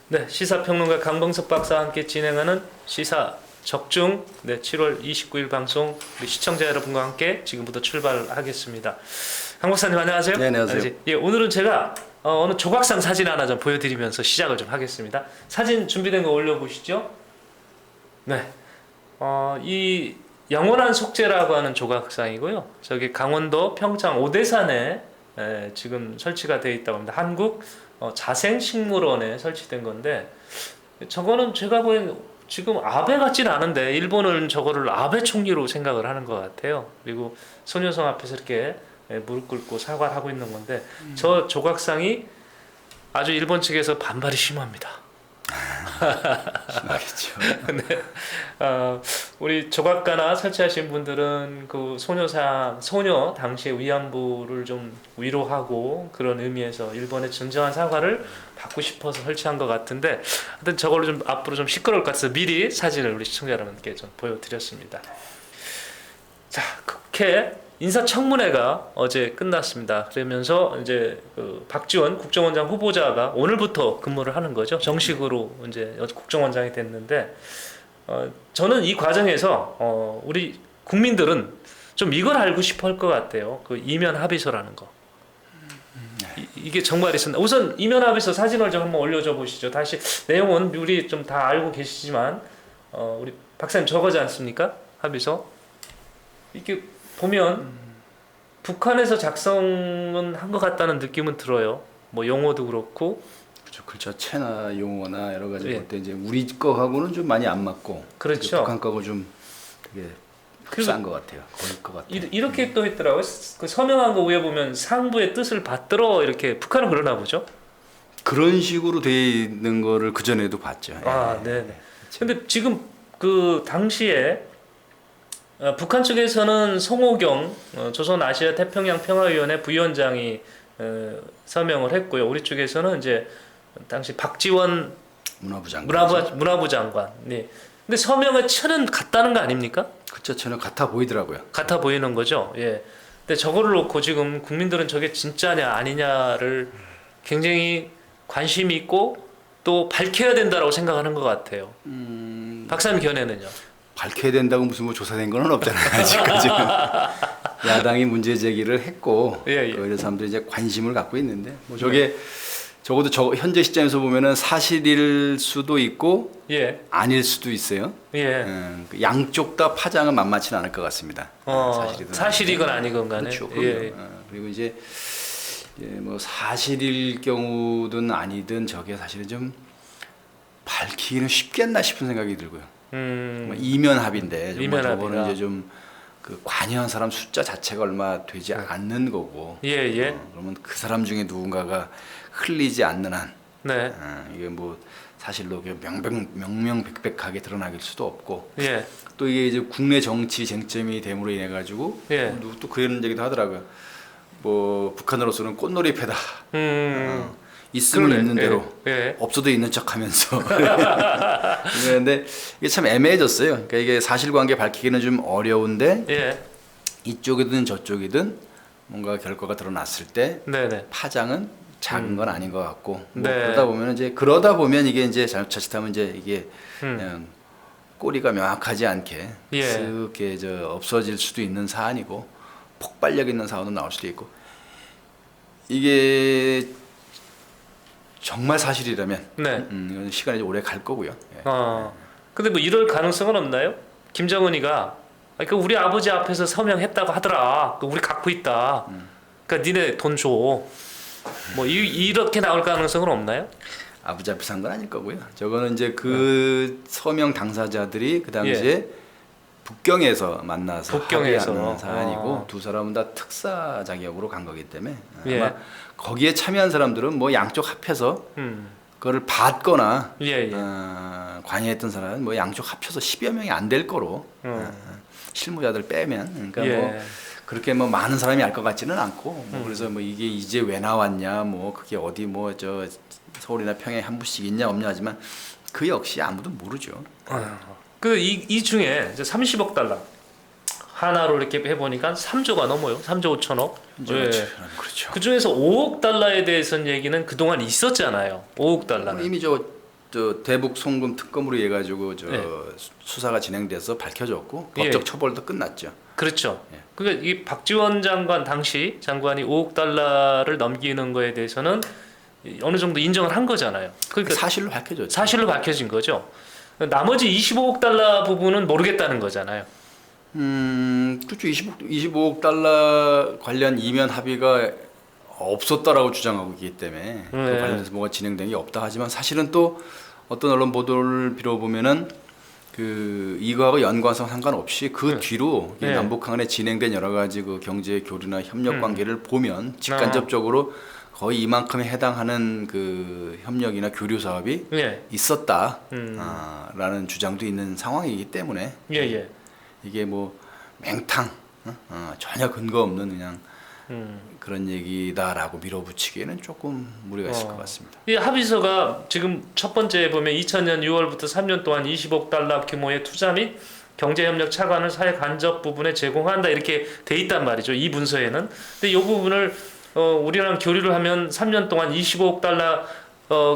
네, 시사평론가 강병석 박사와 함께 진행하는 시사 적중 7월 29일 방송 우리 시청자 여러분과 함께 지금부터 출발하겠습니다. 강 박사님 안녕하세요. 네, 안녕하세요. 예, 오늘은 제가 어느 조각상 사진 하나 좀 보여드리면서 시작을 좀 하겠습니다. 사진 준비된 거 올려보시죠. 네, 이 영원한 속죄라고 하는 조각상이고요. 저기 강원도 평창 오대산에 지금 설치가 되어 있다고 합니다. 한국 자생식물원에 설치된 건데, 저거는 제가 보기엔 지금 아베 같진 않은데 일본은 저거를 아베 총리로 생각을 하는 것 같아요. 그리고 소녀성 앞에서 이렇게 무릎 꿇고 사과를 하고 있는 건데, 저 조각상이 아주 일본 측에서 반발이 심합니다. 심하겠죠. 네. 우리 조각가나 설치하신 분들은 그 소녀 당시의 위안부를 좀 위로하고 그런 의미에서 일본의 진정한 사과를 받고 싶어서 설치한 것 같은데, 하여튼 저걸로 좀 앞으로 좀 시끄러울 것 같아서 미리 사진을 우리 시청자 여러분께 좀 보여드렸습니다. 자, 국회 인사청문회가 어제 끝났습니다. 그러면서 이제 그 박지원 국정원장 후보자가 오늘부터 근무를 하는 거죠. 정식으로 이제 국정원장이 됐는데, 저는 이 과정에서 우리 국민들은 좀 이걸 알고 싶어 할 것 같아요. 그 이면 합의서라는 거. 이게 정말 있었나? 우선 이면 합의서 사진을 좀 한번 올려줘 보시죠. 다시 내용은 우리 좀 다 알고 계시지만 우리 박사님 저거지 않습니까? 합의서. 이게 보면 북한에서 작성은 한 것 같다는 느낌은 들어요. 뭐 용어도 그렇고. 그렇죠. 글자체나 용어나 여러 가지 예. 볼 때 이제 우리 거하고는 좀 많이 안 맞고, 그렇죠. 북한 거하고 좀 되게 흡사한 것 같아요. 거의 것 같아요. 이렇게 또 했더라고요. 그 서명한 거 위에 보면 상부의 뜻을 받들어, 이렇게 북한은 그러나 보죠. 그런 식으로 돼 있는 거를 그 전에도 봤죠. 아, 예. 네. 근데 지금 그 당시에 북한 측에서는 송호경 조선 아시아 태평양 평화위원회 부위원장이 서명을 했고요. 우리 쪽에서는 이제 당시 박지원 문화부 장관. 네. 근데 서명의 천은 같다는 거 아닙니까? 글자체는 같아 보이더라고요. 같아 보이는 거죠. 예. 근데 저거를 놓고 지금 국민들은 저게 진짜냐 아니냐를 굉장히 관심이 있고 또 밝혀야 된다라고 생각하는 것 같아요. 박사님 견해는요? 밝혀야 된다고 무슨 뭐 조사된 건 없잖아요. 아직까지는. 야당이 문제 제기를 했고, 예. 그래서 사람들이 이제 관심을 갖고 있는데, 뭐 저게 적어도 현재 시점에서 보면은 사실일 수도 있고, 예. 아닐 수도 있어요. 예. 그 양쪽 다 파장은 만만치는 않을 것 같습니다. 사실이건 아니건 간에. 그렇죠. 예. 그리고 이제 뭐 사실일 경우든 아니든 저게 사실은 좀 밝히기는 쉽겠나 싶은 생각이 들고요. 뭐 이면 합의인데 정말 저거는 이제 좀 그 관여한 사람 숫자 자체가 얼마 되지 않는 거고. 예. 그러면 그 사람 중에 누군가가 흘리지 않는 한, 네. 이게 뭐 사실로 명명백백하게 드러나길 수도 없고. 예. 또 이게 이제 국내 정치 쟁점이 됨으로 인해 가지고 누구 또 그런 얘기도 하더라고요. 뭐 북한으로서는 꽃놀이 패다. 있으면 그러네. 있는 대로, 예. 없어도 있는 척하면서. 그런데 이게 참 애매해졌어요. 그러니까 이게 사실관계 밝히기는 좀 어려운데, 예. 이쪽이든 저쪽이든 뭔가 결과가 드러났을 때 네네. 파장은 작은 건 아닌 것 같고. 뭐 네. 그러다 보면 이게 이제 자칫하면 이제 이게 그냥 꼬리가 명확하지 않게 예. 쓱 없어질 수도 있는 사안이고, 폭발력 있는 사안도 나올 수도 있고. 이게 정말 사실이라면 네. 이건 시간이 오래 갈 거고요. 예. 근데 뭐 이럴 가능성은 없나요? 김정은이가 그 우리 아버지 앞에서 서명했다고 하더라. 우리 갖고 있다. 그러니까 니네 돈 줘. 뭐 이렇게 나올 가능성은 없나요? 아버지 앞에서 한 건 아닐 거고요. 저거는 이제 그 서명 당사자들이 그 당시에 북경에서 만나서 합의하는 사안이고, 두 사람은 다 특사 자격으로 간 거기 때문에 아마 거기에 참여한 사람들은 뭐 양쪽 합해서 그거를 받거나 관여했던 사람은 뭐 양쪽 합쳐서 10여 명이 안 될 거로, 실무자들 빼면. 그러니까 뭐 그렇게 뭐 많은 사람이 알 것 같지는 않고, 뭐 그래서 뭐 이게 이제 왜 나왔냐, 뭐 그게 어디 뭐 저 서울이나 평양에 한 부씩 있냐 없냐 하지만 그 역시 아무도 모르죠. 이 중에 이제 30억 달러 하나로 이렇게 해보니까 3조가 넘어요. 3조 5천억. 그렇죠. 그 중에서 5억 달러에 대해서는 얘기는 그동안 있었잖아요. 5억 달러는. 이미 저 저 대북 송금 특검으로 해 가지고 저 네. 수사가 진행돼서 밝혀졌고 예. 법적 처벌도 끝났죠. 그렇죠. 예. 그러니까 이 박지원 장관 당시 장관이 5억 달러를 넘기는 거에 대해서는 어느 정도 인정을 한 거잖아요. 그러니까 사실로 밝혀졌죠. 사실로 밝혀진 거죠. 나머지 25억 달러 부분은 모르겠다는 거잖아요. 그렇죠. 25억 달러 관련 이면 합의가 없었다라고 주장하고 있기 때문에 그 네. 관련해서 뭐가 진행된 게 없다 하지만 사실은 또 어떤 언론 보도를 빌어보면은 그 이거하고 연관성 상관없이 그 뒤로 네. 남북 간에 진행된 여러 가지 그 경제 교류나 협력 관계를 보면 아. 직간접적으로 거의 이만큼에 해당하는 그 협력이나 교류 사업이 예. 있었다라는 주장도 있는 상황이기 때문에 예, 예. 이게 뭐 맹탕 전혀 근거 없는 그냥 그런 얘기다라고 밀어붙이기에는 조금 무리가 있을 것 같습니다. 이 합의서가 지금 첫 번째 보면 2000년 6월부터 3년 동안 20억 달러 규모의 투자 및 경제협력 차관을 사회 간접 부분에 제공한다 이렇게 돼 있단 말이죠. 이 문서에는. 근데 이 부분을 우리랑 교류를 하면 3년 동안 25억 달러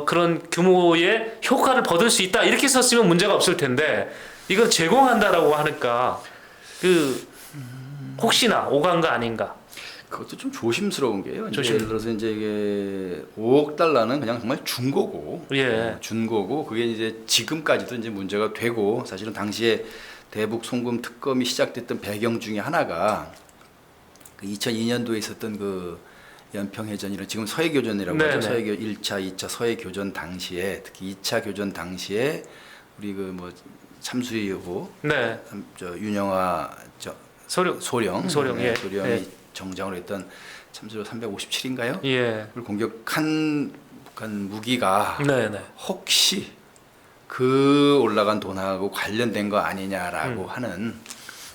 그런 규모의 효과를 거둘 수 있다 이렇게 썼으면 문제가 없을 텐데 이걸 제공한다라고 하니까 그 혹시나 오간가 아닌가. 그것도 좀 조심스러운 게요. 이제 예를 들어서 이제 이게 5억 달러는 그냥 정말 준 거고, 예. 준 거고 그게 이제 지금까지도 이제 문제가 되고 사실은 당시에 대북 송금 특검이 시작됐던 배경 중에 하나가 그 2002년도에 있었던 그 연평해전이라 지금 서해교전이라고 네네. 하죠. 서해교 1차, 2차 서해교전 당시에 특히 2차 교전 당시에 우리 그 뭐 참수위호, 네. 저 윤영아 소령. 소령, 예. 소령이 예. 정장으로 했던 참수로 357인가요? 예. 그걸 공격한 북한 무기가 네, 네. 혹시 그 올라간 돈하고 관련된 거 아니냐라고 하는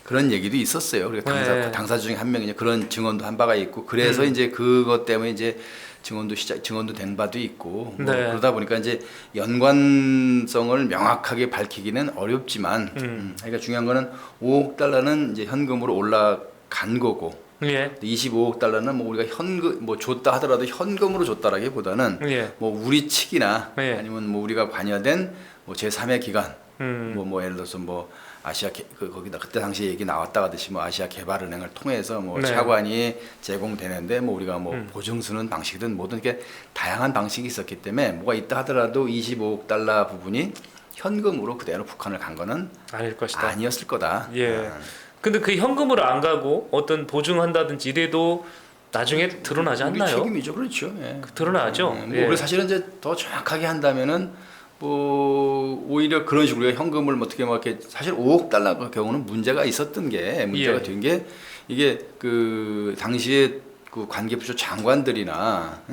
그런 얘기도 있었어요. 그리고 네. 당사 중에 한 명이 그런 증언도 한 바가 있고 그래서 이제 그것 때문에 이제 증언도 된 바도 있고 뭐 네. 그러다 보니까 이제 연관성을 명확하게 밝히기는 어렵지만 그러니까 중요한 거는 5억 달러는 이제 현금으로 올라간 거고 예. 25억 달러는 뭐 우리가 현금 뭐 줬다 하더라도 현금으로 줬다라기보다는 예. 뭐 우리 측이나 예. 아니면 뭐 우리가 관여된 뭐 제3의 기관 음. 예를 들어서 뭐 거기다 그때 당시에 얘기 나왔다 하듯이 뭐 아시아 개발은행을 통해서 뭐 네. 차관이 제공되는데 뭐 우리가 뭐 보증수는 방식이든 뭐든 이렇게 다양한 방식이 있었기 때문에 뭐가 있다 하더라도 25억 달러 부분이 현금으로 그대로 북한을 간 거는 아닐 것이다. 아니었을 거다. 예. 근데 그 현금으로 안 가고 어떤 보증한다든지 이래도 나중에 드러나지 우리 않나요? 책임이죠, 그렇죠. 예. 드러나죠. 뭐 예. 우리 사실은 이제 더 정확하게 한다면은 뭐 오히려 그런 식으로 우리가 현금을 뭐 어떻게 막 이렇게 사실 5억 달러 경우는 문제가 있었던 게 문제가 예. 된 게 이게 그 당시에 그 관계부처 장관들이나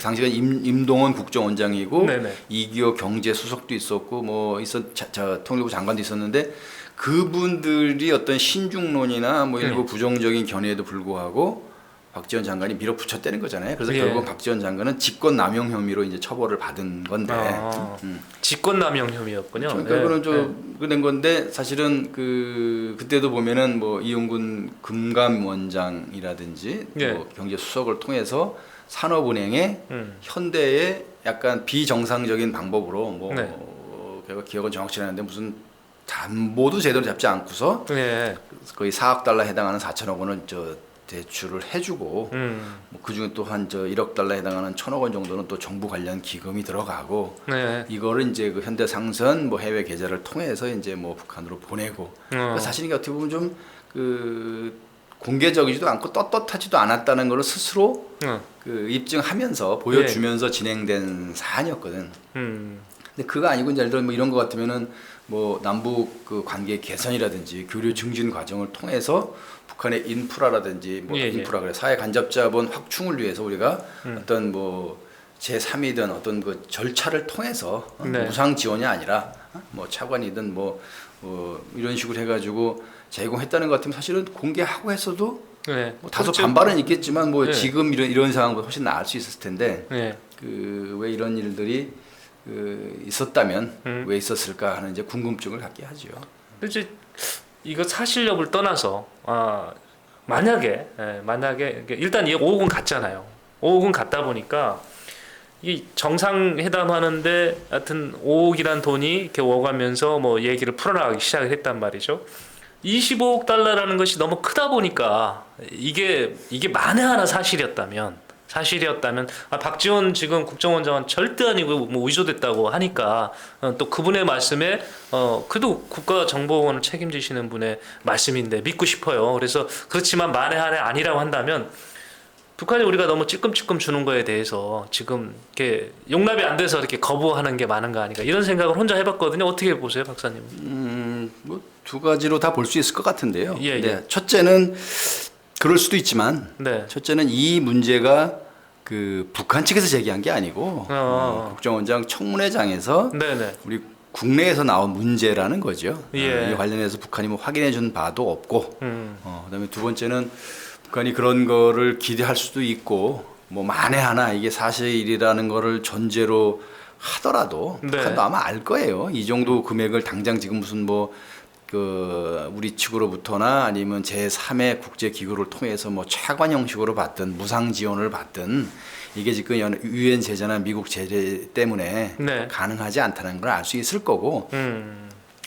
당시가 임동원 국정원장이고 네네. 이기호 경제수석도 있었고 뭐 통일부 장관도 있었는데 그분들이 어떤 신중론이나 뭐 일부 부정적인 견해에도 불구하고 박지원 장관이 밀어붙였다는 거잖아요. 그래서 예. 결국 박지원 장관은 직권남용 혐의로 이제 처벌을 받은 건데. 직권남용 혐의였군요. 결국은 그런 건데 사실은 그때도 보면은 뭐 이용군 금감원장이라든지 예. 뭐 경제수석을 통해서 산업은행에 현대의 약간 비정상적인 방법으로 뭐 네. 제가 기억은 정확치 않은데 무슨 담보도 제대로 잡지 않고서 예. 거의 4억 달러 해당하는 4천억 원을 대출을 해주고 뭐 그중에 또 한 1억 달러 해당하는 1,000억 원 정도는 또 정부 관련 기금이 들어가고 네. 이거를 이제 그 현대상선 뭐 해외 계좌를 통해서 이제 뭐 북한으로 보내고 그러니까 사실 이게 어떻게 보면 좀 그 공개적이지도 않고 떳떳하지도 않았다는 걸 스스로 그 입증하면서 보여주면서 진행된 사안이었거든. 근데 그거 아니고 이제 예를 들어 뭐 이런 거 같으면은 뭐 남북 그 관계 개선이라든지 교류 증진 과정을 통해서 북한의 인프라라든지 뭐 인프라 그래 사회 간접자본 확충을 위해서 우리가 어떤 뭐 제3이든 어떤 그 절차를 통해서 무상 지원이 아니라 뭐 차관이든 뭐 이런 식으로 해가지고 제공했다는 것 같으면 사실은 공개하고 했어도 뭐 다소 반발은 있겠지만 뭐 지금 이런 상황보다 훨씬 나을 수 있었을 텐데 그 왜 이런 일들이 있었다면 왜 있었을까 하는 이제 궁금증을 갖게 하죠. 이제 이거 사실 여부를 떠나서 만약에 일단 이 5억은 갔잖아요. 5억은 갔다 보니까 이 정상회담 하는데 하여튼 5억이란 돈이 이렇게 오가면서 뭐 얘기를 풀어나가기 시작을 했단 말이죠. 25억 달러라는 것이 너무 크다 보니까 이게 만에 하나 사실이었다면 박지원 지금 국정원장은 절대 아니고 뭐 위조됐다고 하니까 또 그분의 말씀에 그래도 국가정보원을 책임지시는 분의 말씀인데 믿고 싶어요. 그래서 그렇지만 만에 하나 아니라고 한다면 북한이 우리가 너무 찔끔찔끔 주는 거에 대해서 지금 이렇게 용납이 안 돼서 이렇게 거부하는 게 많은 거 아닌가 이런 생각을 혼자 해봤거든요. 어떻게 보세요, 박사님? 뭐 두 가지로 다 볼 수 있을 것 같은데요. 예, 예. 네, 첫째는 그럴 수도 있지만, 네. 첫째는 이 문제가 그 북한 측에서 제기한 게 아니고 국정원장 청문회장에서 네네. 우리 국내에서 나온 문제라는 거죠. 예. 이 관련해서 북한이 뭐 확인해준 바도 없고, 그다음에 두 번째는 북한이 그런 거를 기대할 수도 있고, 뭐 만에 하나 이게 사실이라는 거를 전제로 하더라도 네. 북한도 아마 알 거예요. 이 정도 금액을 당장 지금 무슨 뭐 그 우리 측으로부터나 아니면 제3의 국제 기구를 통해서 뭐 차관 형식으로 받든 무상 지원을 받든 이게 지금 유엔 제재나 미국 제재 때문에 네. 가능하지 않다는 걸 알 수 있을 거고.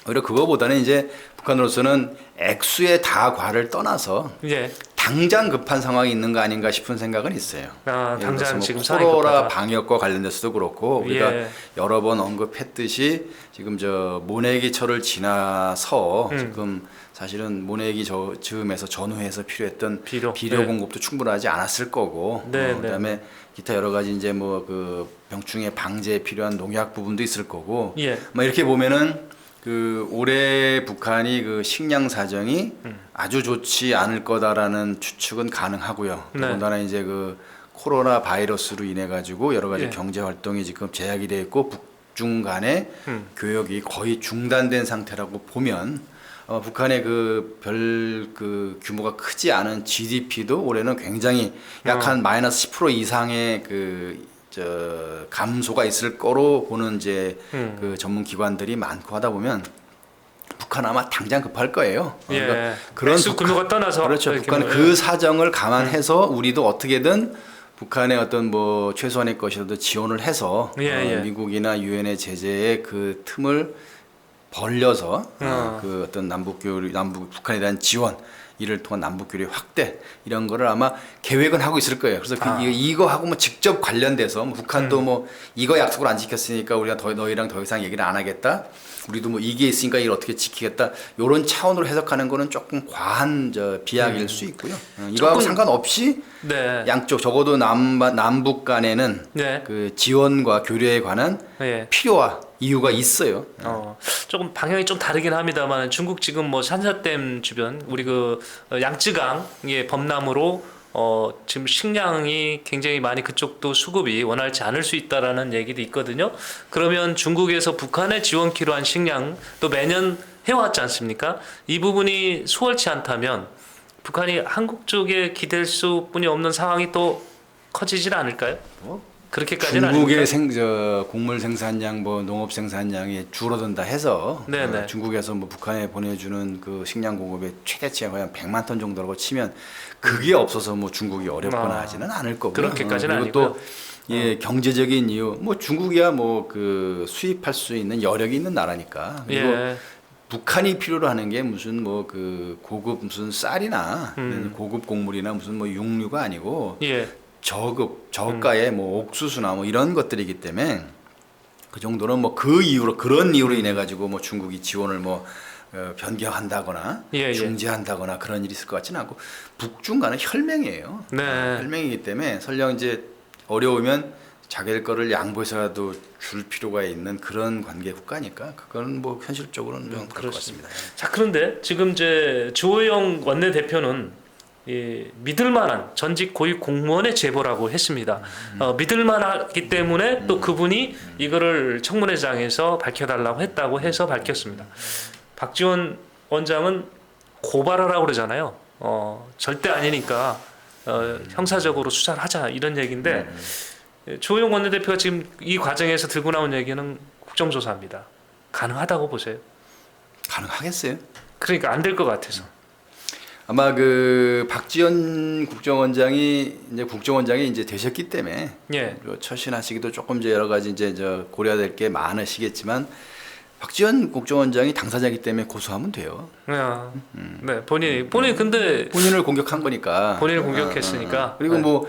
오히려 그거보다는 이제 북한으로서는 액수의 다과를 떠나서 예. 당장 급한 상황이 있는 거 아닌가 싶은 생각은 있어요. 당장 뭐 지금 상황이 코로나 급하다. 방역과 관련돼서도 그렇고 우리가 예. 여러 번 언급했듯이 지금 저 모내기철을 지나서 지금 사실은 모내기 즈음에서 전후해서 필요했던 비료. 비료 네. 공급도 충분하지 않았을 거고 네, 그다음에 기타 여러 가지 이제 뭐 그 병충해 방제에 필요한 농약 부분도 있을 거고 예. 뭐 이렇게 보면은 그 올해 북한이 그 식량 사정이 아주 좋지 않을 거다라는 추측은 가능하고요. 네. 더군다나 이제 그 코로나 바이러스로 인해 가지고 여러 가지 예. 경제 활동이 지금 제약이 돼 있고 북중 간의 교역이 거의 중단된 상태라고 보면 북한의 그 그 규모가 크지 않은 GDP도 올해는 굉장히 약 한 마이너스 10% 이상의 감소가 있을 거로 보는 이제 그 전문 기관들이 많고 하다 보면 북한 아마 당장 급할 거예요. 예. 그런 액수 규모가 떠나서 그렇죠. 이렇게 북한 뭐, 그 사정을 감안해서 우리도 어떻게든 북한의 어떤 뭐 최소한의 것이라도 지원을 해서 예. 미국이나 유엔의 제재의 그 틈을 벌려서 그 어떤 남북 북한에 대한 지원 이를 통한 남북 교류 확대 이런 거를 아마 계획은 하고 있을 거예요. 그래서 이거하고 뭐 직접 관련돼서 뭐 북한도 뭐 이거 약속을 안 지켰으니까 우리가 너희랑 더 이상 얘기를 안 하겠다. 우리도 뭐 이게 있으니까 이걸 어떻게 지키겠다. 이런 차원으로 해석하는 거는 조금 과한 비약일 수 있고요. 이거하고 상관없이 네. 양쪽 적어도 남북 간에는 네. 그 지원과 교류에 관한 예. 필요와 이유가 있어요. 조금 방향이 좀 다르긴 합니다만 중국 지금 뭐 산사댐 주변 우리 그 양쯔강의 범람으로 지금 식량이 굉장히 많이 그쪽도 수급이 원활치 않을 수 있다라는 얘기도 있거든요. 그러면 중국에서 북한에 지원키로 한 식량 또 매년 해왔지 않습니까? 이 부분이 수월치 않다면 북한이 한국 쪽에 기댈 수뿐이 없는 상황이 또 커지질 않을까요? 그렇게까지는 중국의 아닙니까? 곡물 생산량, 뭐 농업 생산량이 줄어든다 해서 중국에서 뭐 북한에 보내주는 그 식량 공급의 최대치가 거의 한 100만 톤 정도라고 치면 그게 없어서 뭐 중국이 어렵거나 하지는 않을 거고요. 그렇게까지는 그리고 아니고요. 또 경제적인 이유, 뭐 중국이야 뭐 그 수입할 수 있는 여력이 있는 나라니까. 그리고 북한이 필요로 하는 게 무슨 뭐 그 고급 무슨 쌀이나 고급 곡물이나 무슨 뭐 육류가 아니고. 저가의 뭐 옥수수나 뭐 이런 것들이기 때문에 그 정도는 뭐 그런 이유로 인해 가지고 뭐 중국이 지원을 뭐 변경한다거나 중지한다거나 그런 일이 있을 것 같지는 않고 북중 간은 혈맹이에요. 혈맹이기 때문에 설령 이제 어려우면 자기들 거를 양보해서라도 줄 필요가 있는 그런 관계 국가니까 그건 뭐 현실적으로는 좀 그럴 것 같습니다. 자, 그런데 지금 이제 주호영 원내대표는 믿을만한 전직 고위 공무원의 제보라고 했습니다. 믿을만하기 때문에 또 그분이 이거를 청문회장에서 밝혀달라고 했다고 해서 밝혔습니다. 박지원 원장은 고발하라고 그러잖아요. 절대 아니니까 형사적으로 수사를 하자 이런 얘기인데 주호영 원내대표가 지금 이 과정에서 들고 나온 얘기는 국정조사입니다. 가능하다고 보세요? 가능하겠어요? 그러니까 안 될 것 같아서. 아마 그 박지원 국정원장이 이제 되셨기 때문에 예. 처신하시기도 조금 이제 여러 가지 이제 고려될 게 많으시겠지만 박지원 국정원장이 당사자이기 때문에 고소하면 돼요. 네, 본인이 근데 본인을 공격한 거니까. 본인을 공격했으니까. 그리고 네. 뭐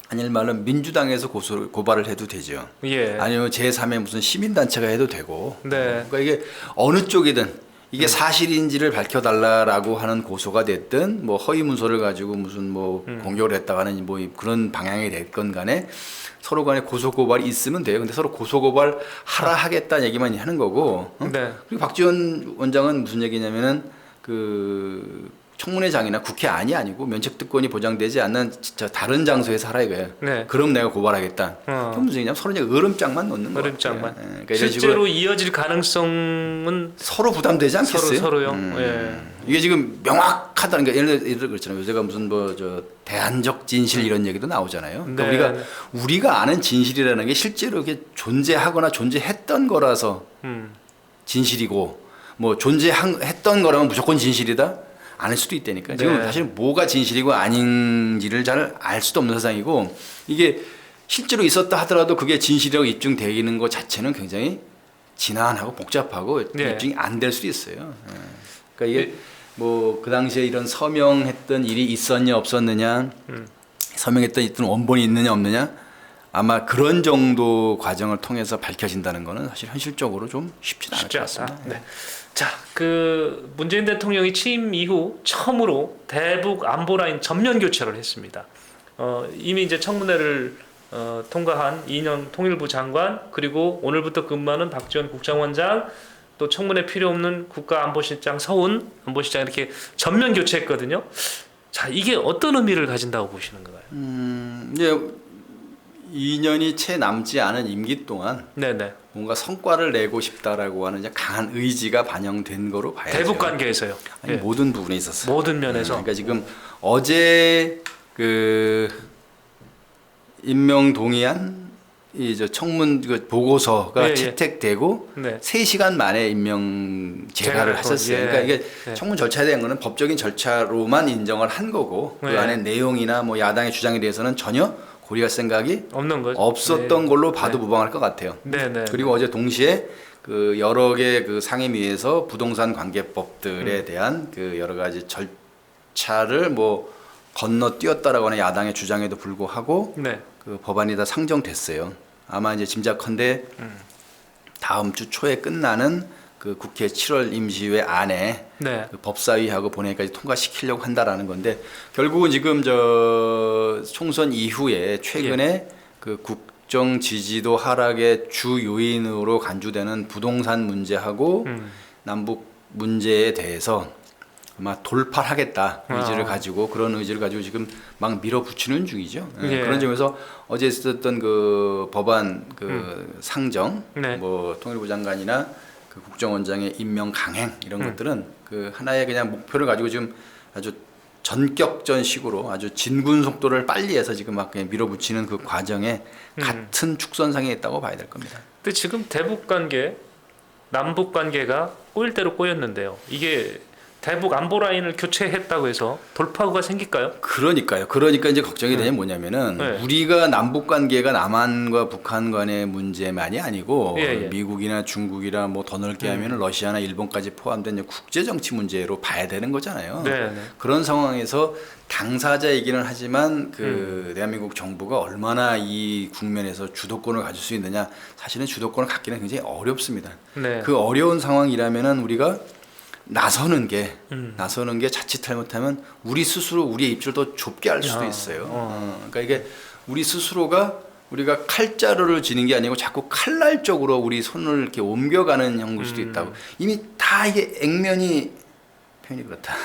아니면 말은 민주당에서 고발을 해도 되죠. 예. 아니면 제3의 무슨 시민단체가 해도 되고. 네. 그러니까 이게 어느 쪽이든 이게 사실인지를 밝혀달라라고 하는 고소가 됐든 뭐 허위 문서를 가지고 무슨 뭐 공격을 했다가는 뭐 그런 방향이 됐건 간에 서로 간에 고소 고발이 있으면 돼요. 근데 서로 고소 고발 하라 하겠다는 얘기만 하는 거고. 네. 그리고 박지원 원장은 무슨 얘기냐면은 그 청문회장이나 국회 안이 아니고 면책특권이 보장되지 않는 진짜 다른 장소에서 하라 이거예요. 네. 그럼 내가 고발하겠다. 그럼 무슨 얘기냐면 서로 이제 으름장만 놓는 거예요. 으름장만. 그러니까 실제로 이어질 가능성은 서로 부담되지 않겠어요? 서로요. 예. 이게 지금 명확하다는 게 예를 들어 그렇잖아요. 요새가 무슨 뭐 대안적 진실 이런 얘기도 나오잖아요. 그러니까 네. 우리가 아는 진실이라는 게 실제로 이게 존재하거나 존재했던 거라서 진실이고 뭐 존재했던 거라면 무조건 진실이다. 아닐 수도 있다니까. 지금 네. 사실 뭐가 진실이고 아닌지를 잘 알 수도 없는 세상이고 이게 실제로 있었다 하더라도 그게 진실이라고 입증되는 것 자체는 굉장히 진한하고 복잡하고 네. 입증이 안 될 수도 있어요. 그러니까 이게 뭐 그 당시에 이런 서명했던 일이 있었냐 없었느냐, 서명했던 있던 원본이 있느냐 없느냐, 아마 그런 정도 과정을 통해서 밝혀진다는 거는 사실 현실적으로 좀 쉽지 않을 것 같습니다. 네. 자, 그 문재인 대통령이 취임 이후 처음으로 대북 안보 라인 전면 교체를 했습니다. 이미 이제 청문회를 통과한 이인영 통일부 장관 그리고 오늘부터 근무하는 박지원 국정원장 또 청문회 필요 없는 국가안보실장 서훈 안보실장 이렇게 전면 교체했거든요. 자, 이게 어떤 의미를 가진다고 보시는 건가요? 이제 2년이 채 남지 않은 임기 동안 네네. 뭔가 성과를 내고 싶다라고 하는 이제 강한 의지가 반영된 거로 봐야죠. 대북 관계에서요. 아니, 예. 모든 부분에 있었어요. 모든 면에서. 그러니까 지금 어제 그 임명 동의안 이제 청문 그 보고서가 예, 예. 채택되고 네. 3시간 만에 임명 제가를 했었어요. 예. 그러니까 이게 예. 청문 절차에 대한 거는 법적인 절차로만 인정을 한 거고 그 예. 안에 내용이나 뭐 야당의 주장에 대해서는 전혀 고려할 생각이 없는 거죠. 없었던 네. 걸로 봐도 네. 무방할 것 같아요. 네네. 그리고 어제 동시에 그 여러 개 그 상임위에서 부동산 관계법들에 대한 그 여러 가지 절차를 뭐 건너뛰었다라고 하는 야당의 주장에도 불구하고 네. 그 법안이 다 상정됐어요. 아마 이제 짐작컨대 다음 주 초에 끝나는 그 국회 7월 임시회 안에 네. 그 법사위하고 본회의까지 통과시키려고 한다라는 건데 결국은 지금 저 총선 이후에 최근에 그 국정 지지도 하락의 주 요인으로 간주되는 부동산 문제하고 남북 문제에 대해서 아마 돌파하겠다 의지를 가지고 그런 의지를 가지고 지금 막 밀어붙이는 중이죠. 예. 그런 점에서 어제 있었던 그 법안 그 상정, 네. 뭐 통일부 장관이나 그 국정원장의 임명 강행 이런 것들은 그 하나의 그냥 목표를 가지고 지금 아주 전격전식으로 아주 진군 속도를 빨리 해서 지금 막 그냥 밀어붙이는 그 과정에 같은 축선상에 있다고 봐야 될 겁니다. 근데 지금 대북 관계, 남북 관계가 꼬일 대로 꼬였는데요. 이게 대북 안보 라인을 교체했다고 해서 돌파구가 생길까요? 그러니까요. 그러니까 이제 걱정이 되는 게 뭐냐면은 네. 우리가 남북 관계가 남한과 북한 간의 문제만이 아니고 예, 예. 미국이나 중국이나 뭐 더 넓게 하면은 러시아나 일본까지 포함된 이제 국제 정치 문제로 봐야 되는 거잖아요. 네. 그런 상황에서 당사자이기는 하지만 그 대한민국 정부가 얼마나 이 국면에서 주도권을 가질 수 있느냐 사실은 주도권을 갖기는 굉장히 어렵습니다. 네. 그 어려운 상황이라면은 우리가 나서는 게 자칫 잘못하면 우리 스스로 우리의 입지를 더 좁게 할 수도 있어요. 그러니까 이게 우리 스스로가 우리가 칼자루를 쥐는 게 아니고 자꾸 칼날 쪽으로 우리 손을 이렇게 옮겨가는 형국일 수도 있다고. 이미 다 이게 액면이 표현이 그렇다.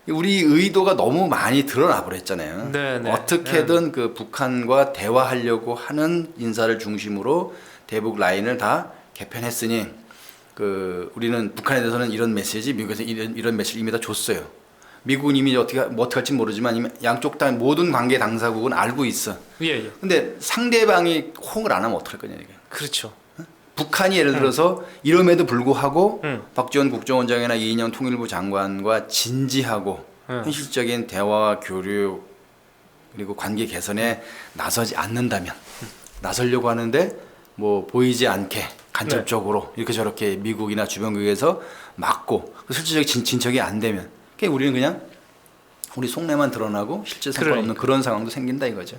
우리 의도가 너무 많이 드러나 버렸잖아요. 네. 어떻게든 그 북한과 대화하려고 하는 인사를 중심으로 대북 라인을 다 개편했으니 그 우리는 북한에 대해서는 이런 메시지, 미국에서 이런 메시지를 이미 다 줬어요. 미국은 이미 어떻게 할지 모르지만 이미 양쪽 다 모든 관계 당사국은 알고 있어. 예. 근데 상대방이 호응을 안 하면 어떡할 거냐 이게. 그렇죠. 북한이 예를 들어서 이름에도 불구하고 박지원 국정원장이나 이인영 통일부 장관과 진지하고 현실적인 대화와 교류 그리고 관계 개선에 나서지 않는다면 나서려고 하는데 뭐 보이지 않게 간접적으로 이렇게 저렇게 미국이나 주변국에서 막고 실질적인 진척이 안 되면 그러니까 우리는 그냥 우리 속내만 드러나고 실제 성과가 없는 그런 상황도 생긴다 이거죠.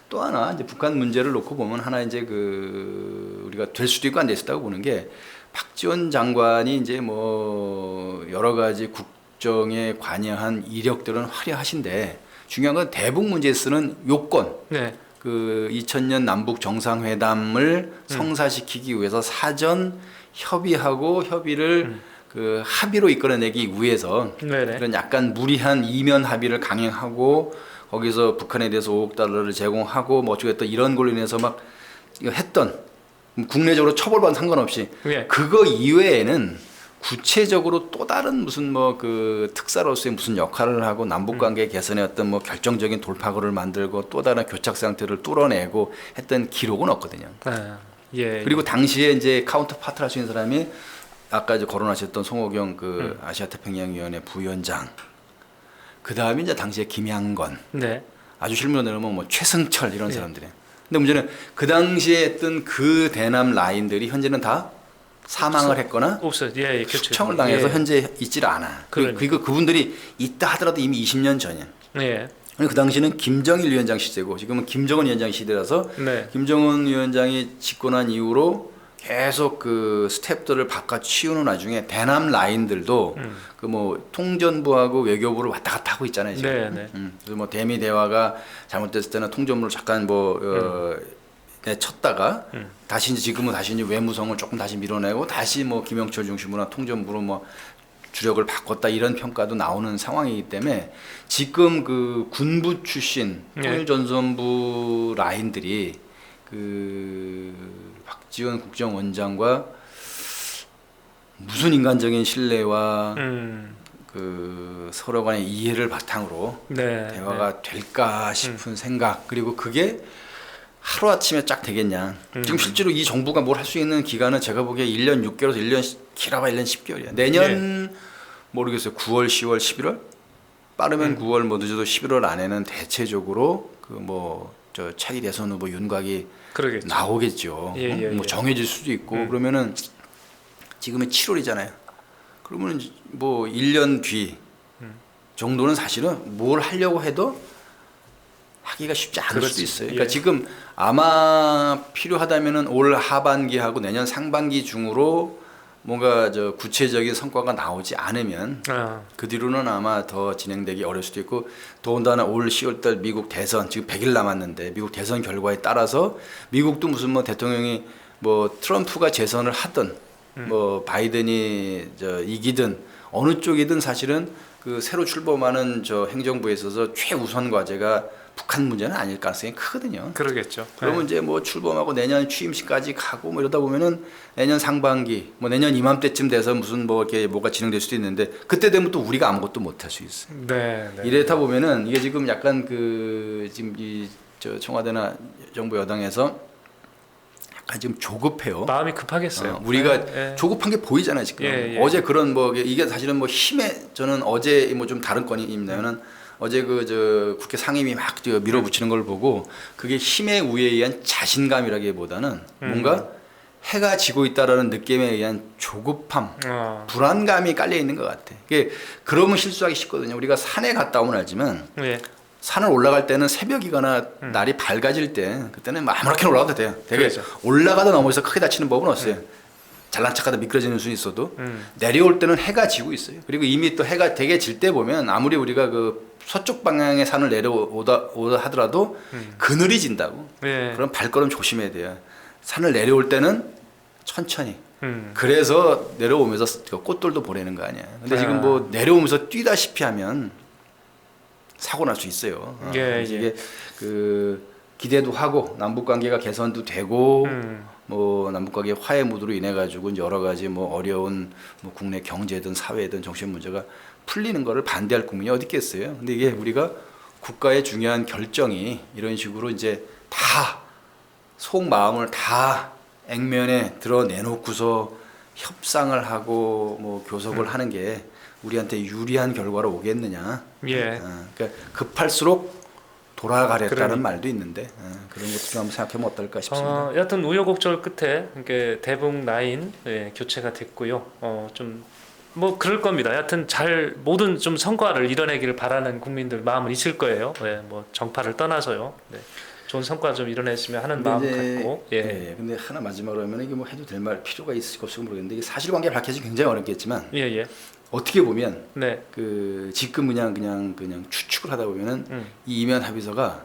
또 하나 이제 북한 문제를 놓고 보면 하나 이제 우리가 될 수도 있고 안 될 수도 있다고 보는 게 박지원 장관이 이제 뭐 여러 가지 국정에 관여한 이력들은 화려하신데 중요한 건 대북 문제에 쓰는 요건. 네. 그 2000년 남북 정상회담을 성사시키기 위해서 사전 협의를 그 합의로 이끌어내기 위해서 네네. 그런 약간 무리한 이면 합의를 강행하고 거기서 북한에 대해서 5억 달러를 제공하고 뭐 어쩌겠다 이런 걸로 인해서 막 이거 했던 국내적으로 처벌받은 상관없이 네. 그거 이외에는 구체적으로 또 다른 무슨 뭐 그 특사로서의 무슨 역할을 하고 남북 관계 개선에 어떤 뭐 결정적인 돌파구를 만들고 또 다른 교착 상태를 뚫어내고 했던 기록은 없거든요. 아, 예. 그리고 당시에 이제 카운터 파트를 할 수 있는 사람이 아까 이제 거론하셨던 송호경 그 아시아 태평양위원회 부위원장, 그 다음에 이제 당시에 김양건, 네. 아주 실무로 내려오면 뭐 최승철 이런 사람들이. 근데 문제는 그 당시에 했던 그 대남 라인들이 현재는 다 사망을 했거나 없어요. 예, 예, 숙청을 당해서 현재 있질 않아. 그리고 그분들이 있다 하더라도 이미 20년 전이야. 예. 그 당시는 김정일 위원장 시대고 지금은 김정은 위원장 시대라서 네. 김정은 위원장이 집권한 이후로 계속 그 스텝들을 바꿔 치우는 와중에 대남 라인들도 그 뭐 통전부하고 외교부를 왔다 갔다 하고 있잖아요 지금. 네, 네. 그래서 뭐 대미 대화가 잘못됐을 때는 통전부를 잠깐 내쳤다가 다시 이제 지금은 다시 이제 외무성을 조금 다시 밀어내고 다시 뭐 김영철 중심으로 통전부로 뭐 주력을 바꿨다 이런 평가도 나오는 상황이기 때문에 지금 그 군부 출신 통일전선부 라인들이 그 박지원 국정원장과 무슨 인간적인 신뢰와 그 서로 간의 이해를 바탕으로 네, 대화가 될까 싶은 생각 그리고 그게 하루아침에 쫙 되겠냐. 지금 실제로 이 정부가 뭘 할 수 있는 기간은 제가 보기에 1년 6개월에서 1년 길어봐 1년 10개월이야. 내년 모르겠어요. 9월, 10월, 11월? 빠르면 9월 뭐 늦어도 11월 안에는 대체적으로 그 뭐 저 차기 대선 후보 윤곽이 그러겠죠. 나오겠죠. 뭐 정해질 수도 있고 그러면은 지금은 7월이잖아요. 그러면은 뭐 1년 뒤 정도는 사실은 뭘 하려고 해도 하기가 쉽지 않을 수도 있어요. 그러니까 지금 아마 필요하다면은 올 하반기하고 내년 상반기 중으로 뭔가 저 구체적인 성과가 나오지 않으면 그 뒤로는 아마 더 진행되기 어려울 수도 있고 더군다나 올 10월달 미국 대선 지금 100일 남았는데 미국 대선 결과에 따라서 미국도 무슨 뭐 대통령이 뭐 트럼프가 재선을 하든 뭐 바이든이 저 이기든 어느 쪽이든 사실은 그 새로 출범하는 저 행정부에 있어서 최우선 과제가 북한 문제는 아닐 가능성이 크거든요. 그러겠죠. 그러면 이제 뭐 출범하고 내년 취임식까지 가고 뭐 이러다 보면은 내년 상반기, 뭐 내년 이맘때쯤 돼서 무슨 뭐 이렇게 뭐가 진행될 수도 있는데 그때 되면 또 우리가 아무것도 못 할 수 있어요. 네. 이래다 보면은 이게 지금 약간 그 지금 이 저 청와대나 정부 여당에서 약간 지금 조급해요. 마음이 급하겠어요. 우리가 조급한 게 보이잖아요 지금. 어제 그런 뭐 이게 사실은 뭐 힘에 저는 어제 뭐 좀 다른 건이 있냐면은. 어제 그 저 국회 상임위 막 밀어붙이는 걸 보고 그게 힘의 우위에 의한 자신감이라기보다는 뭔가 해가 지고 있다라는 느낌에 의한 조급함, 불안감이 깔려 있는 것 같아. 이게 그러면 실수하기 쉽거든요. 우리가 산에 갔다 오면 알지만 산을 올라갈 때는 새벽이거나 날이 밝아질 때 그때는 뭐 아무렇게나 올라가도 돼요. 되게 올라가다 넘어져서 크게 다치는 법은 없어요. 잘난 척하다 미끄러지는 수는 있어도 내려올 때는 해가 지고 있어요. 그리고 이미 또 해가 되게 질 때 보면 아무리 우리가 그 서쪽 방향의 산을 내려오다 하더라도 그늘이 진다고. 그럼 발걸음 조심해야 돼요. 산을 내려올 때는 천천히. 그래서 내려오면서 꽃들도 보내는 거 아니야. 근데 지금 뭐 내려오면서 뛰다시피 하면 사고 날 수 있어요. 이게 그 기대도 하고 남북 관계가 개선도 되고 뭐 남북관계 화해 무드로 인해 가지고 여러 가지 뭐 어려운 뭐 국내 경제든 사회든 정신 문제가 풀리는 거를 반대할 국민이 어디 있겠어요. 근데 이게 우리가 국가의 중요한 결정이 이런 식으로 이제 다 속마음을 다 액면에 드러내놓고서 협상을 하고 뭐 교섭을 하는 게 우리한테 유리한 결과로 오겠느냐. 예. 그러니까 급할수록 돌아가랬다는 그러니까. 말도 있는데 그런 것도 좀 한번 생각해보면 어떨까 싶습니다. 여하튼 우여곡절 끝에 이렇게 대북 라인 교체가 됐고요. 좀 뭐 그럴 겁니다. 여하튼 잘 모든 좀 성과를 이뤄내기를 바라는 국민들 마음은 있을 거예요. 뭐 정파를 떠나서요. 네. 좋은 성과 좀 이뤄냈으면 하는 마음 갖고. 근데 하나 마지막으로 하면 이게 뭐 해도 될 말 필요가 있을까 없을까 모르겠는데 이게 사실관계 밝혀지기 굉장히 어렵겠지만 예. 어떻게 보면 네. 그 지금 그냥 추측을 하다 보면은 이 이면 합의서가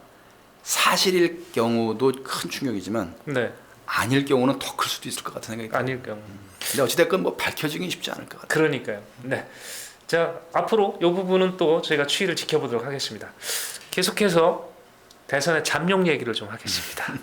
사실일 경우도 큰 충격이지만 네. 아닐 경우는 더 클 수도 있을 것 같은 생각이 들어요. 아닐 경우. 근데 어찌됐건 뭐 밝혀지긴 쉽지 않을 것 같아요. 그러니까요. 네. 자, 앞으로 이 부분은 또 저희가 추이를 지켜보도록 하겠습니다. 계속해서 대선의 잠룡 얘기를 좀 하겠습니다.